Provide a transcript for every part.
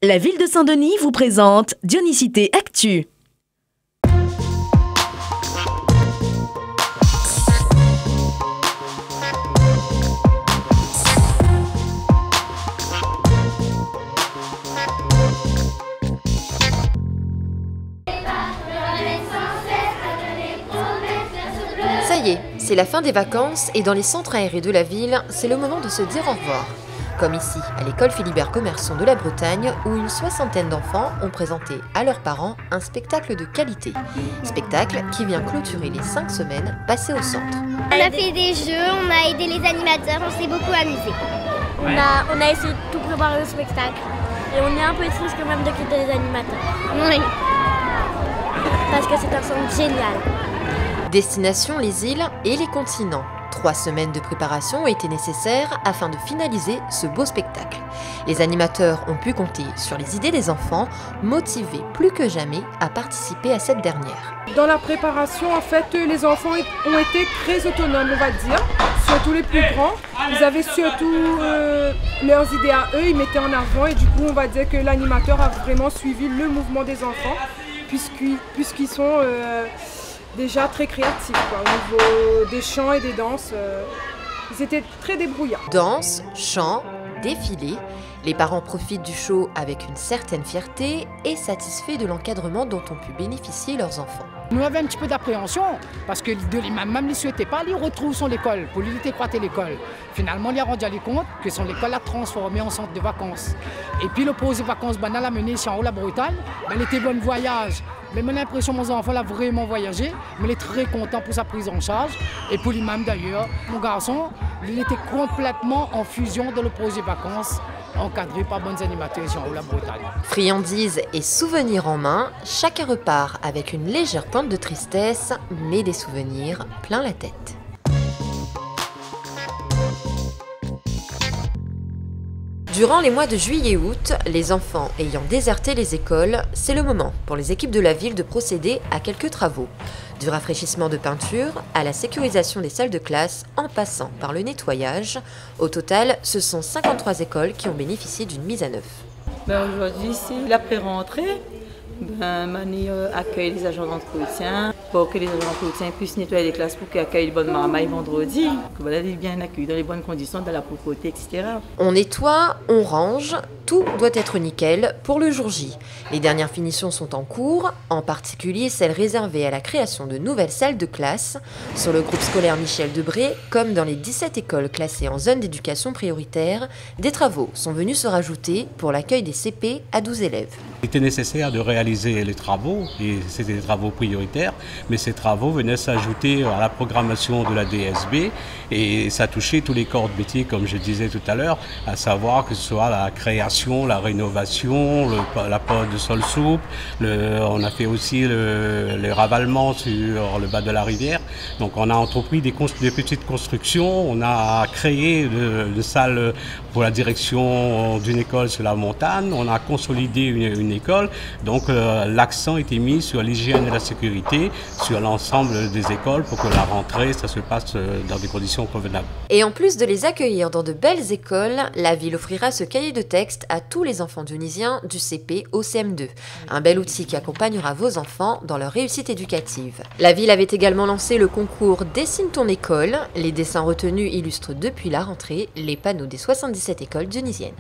La ville de Saint-Denis vous présente Dionysité Actu. Ça y est, c'est la fin des vacances et dans les centres aérés de la ville, c'est le moment de se dire au revoir. Comme ici, à l'école Philibert Commerson de la Bretagne, où une soixantaine d'enfants ont présenté à leurs parents un spectacle de qualité. Spectacle qui vient clôturer les 5 semaines passées au centre. On a fait des jeux, on a aidé les animateurs, on s'est beaucoup amusé. On a essayé de tout préparer au spectacle. Et on est un peu triste quand même de quitter les animateurs. Oui. Parce que c'est un centre génial. Destination les îles et les continents. 3 semaines de préparation ont été nécessaires afin de finaliser ce beau spectacle. Les animateurs ont pu compter sur les idées des enfants, motivés plus que jamais à participer à cette dernière. Dans la préparation, en fait, les enfants ont été très autonomes, on va dire, surtout les plus grands. Ils avaient surtout leurs idées à eux, ils mettaient en avant et du coup, on va dire que l'animateur a vraiment suivi le mouvement des enfants puisqu'ils sont déjà très créatifs au niveau des chants et des danses. Ils étaient très débrouillards. Danse, chant, défilé, les parents profitent du show avec une certaine fierté et satisfaits de l'encadrement dont ont pu bénéficier leurs enfants. Nous avions un petit peu d'appréhension parce que même ne souhaitait pas aller retrouver son école pour lui écrater l'école. Finalement, il a rendu compte que son école l'a transformé en centre de vacances. Et puis le projet vacances banal a mené ici en haut la Bretagne. Il était bon voyage. Mais j'ai l'impression que mon enfant a vraiment voyagé, mais il est très content pour sa prise en charge. Et pour lui-même d'ailleurs, mon garçon, il était complètement en fusion dans le projet vacances, encadré par bons animateurs ici en haut la Bretagne. Friandises et souvenirs en main, chacun repart avec une légère pointe de tristesse, mais des souvenirs plein la tête. Durant les mois de juillet et août, les enfants ayant déserté les écoles, c'est le moment pour les équipes de la ville de procéder à quelques travaux. Du rafraîchissement de peinture à la sécurisation des salles de classe en passant par le nettoyage. Au total, ce sont 53 écoles qui ont bénéficié d'une mise à neuf. Aujourd'hui, c'est la pré-rentrée. Mani accueille les agents d'entretien pour que les agents d'entretien puissent nettoyer les classes pour qu'ils accueillent les bonnes marmailles vendredi, que voilà, les bien accueillis dans les bonnes conditions, dans la propreté, etc. On nettoie, on range, tout doit être nickel pour le jour J. Les dernières finitions sont en cours, en particulier celles réservées à la création de nouvelles salles de classe. Sur le groupe scolaire Michel Debré, comme dans les 17 écoles classées en zone d'éducation prioritaire, des travaux sont venus se rajouter pour l'accueil des CP à 12 élèves. Il était nécessaire de réaliser les travaux, et c'était des travaux prioritaires, mais ces travaux venaient s'ajouter à la programmation de la DSB, et ça touchait tous les corps de métier, comme je disais tout à l'heure, à savoir que ce soit la création, la rénovation, la pose de sol souple, on a fait aussi le ravalement sur le bas de la rivière. Donc on a entrepris des petites constructions, on a créé une salle pour la direction d'une école sur la montagne, on a consolidé une école, donc l'accent était mis sur l'hygiène et la sécurité sur l'ensemble des écoles pour que la rentrée, ça se passe dans des conditions convenables. Et en plus de les accueillir dans de belles écoles, la ville offrira ce cahier de texte à tous les enfants dionysiens du CP au CM2. Un bel outil qui accompagnera vos enfants dans leur réussite éducative. La ville avait également lancé le concours Dessine ton école. Les dessins retenus illustrent depuis la rentrée les panneaux des 77 écoles dionysiennes.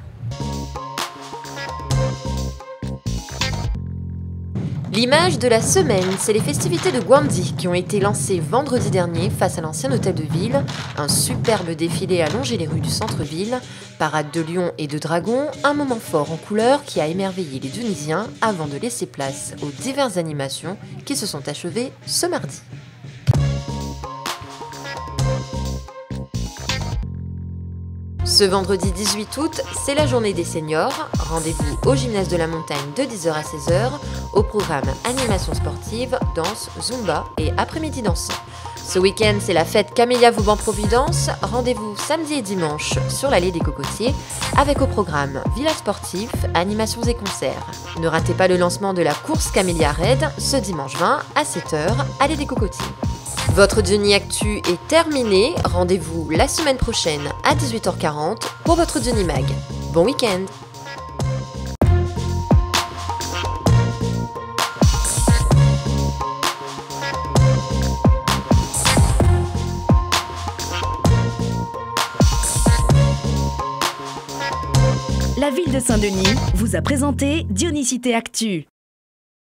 L'image de la semaine, c'est les festivités de Gwandi qui ont été lancées vendredi dernier face à l'ancien hôtel de ville. Un superbe défilé a longé les rues du centre-ville. Parade de lions et de dragons, un moment fort en couleur qui a émerveillé les Dionysiens avant de laisser place aux diverses animations qui se sont achevées ce mardi. Ce vendredi 18 août, c'est la journée des seniors. Rendez-vous au gymnase de la montagne de 10h à 16h. Au programme animation sportive, danse, zumba et après-midi dansant. Ce week-end, c'est la fête Camélia Vauban-Providence. Rendez-vous samedi et dimanche sur l'allée des Cocotiers avec au programme village sportif, animations et concerts. Ne ratez pas le lancement de la course Camélia Raid ce dimanche 20 à 7h, allée des Cocotiers. Votre Diony Actu est terminé. Rendez-vous la semaine prochaine à 18h40 pour votre Diony Mag. Bon week-end! La ville de Saint-Denis vous a présenté Dionysité Actu.